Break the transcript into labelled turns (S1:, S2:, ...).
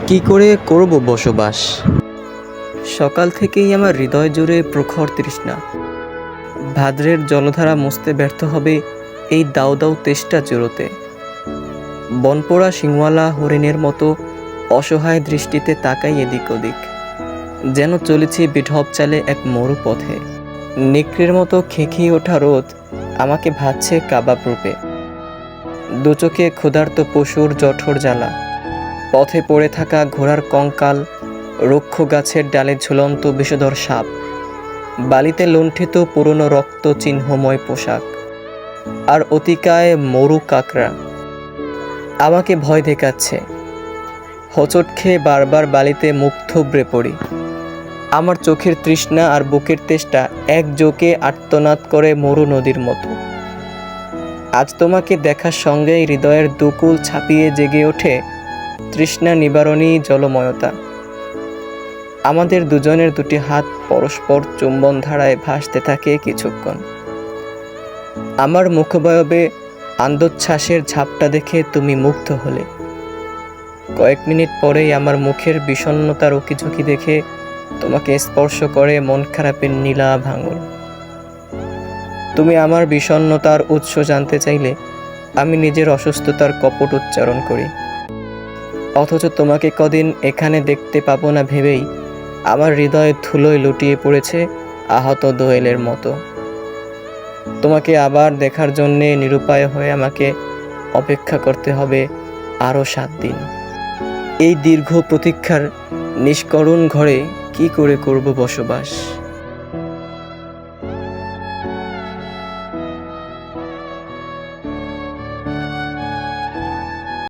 S1: কি করে করব বসবাস? সকাল থেকেই আমার হৃদয় জুড়ে প্রখর তৃষ্ণা। ভাদ্রের জলধারা মুছতে ব্যর্থ হবে এই দাউ দাউ তেষ্টা জুড়োতে। বনপোড়া সিংওয়ালা হরিণের মতো অসহায় দৃষ্টিতে তাকাই এদিক ওদিক, যেন চলেছি বিঢপ চালে এক মরু পথে। নেকড়ের মতো খেঁকিয়ে ওঠা রোদ আমাকে ভাজছে কাবাব রূপে। দুচোখে ক্ষুধার্ত পশুর জঠর জ্বালা, পথে পড়ে থাকা ঘোড়ার কঙ্কাল, রুক্ষ গাছের ডালে ঝুলন্ত বিষধর সাপ, বালিতে লুণ্ঠিত পুরনো রক্ত চিহ্নময় পোশাক, আর অতিকায় মরু কাকড়া আমাকে ভয় দেখাচ্ছে। হোঁচট খেয়ে বারবার বালিতে মুখ থুবড়ে পড়ি। আমার চোখের তৃষ্ণা আর বুকের তেষ্টা একযোগে আর্তনাদ করে মরু নদীর মতো। আজ তোমাকে দেখার সঙ্গেই হৃদয়ের দুকুল ছাপিয়ে জেগে ওঠে তৃষ্ণা নিবারণী জলময়তা। আমাদের দুজনের দুটি হাত পরস্পর চুম্বন ধারায় ভাসতে থাকে কিছুক্ষণ। আমার মুখবয়বে আন্দোচ্ছ্বাসের ঝাপটা দেখে তুমি মুগ্ধ হলে। কয়েক মিনিট পরেই আমার মুখের বিষণ্ণতার উকিঝুঁকি দেখে তোমাকে স্পর্শ করে মন খারাপের নীলাভ আঙুল। তুমি আমার বিষণ্ণতার উৎস জানতে চাইলে আমি নিজের অসুস্থতার কপট উচ্চারণ করি। অথচ তোমাকে কদিন এখানে দেখতে পাবো না ভেবেই আমার হৃদয়ে ধুলোয় লুটিয়ে পড়েছে আহত দোয়েলের মতো। তোমাকে আবার দেখার জন্যে নিরুপায় হয়ে আমাকে অপেক্ষা করতে হবে আরও 7 দিন। এই দীর্ঘ প্রতীক্ষার নিষ্করুণ ঘরে কি করে করব বসবাস?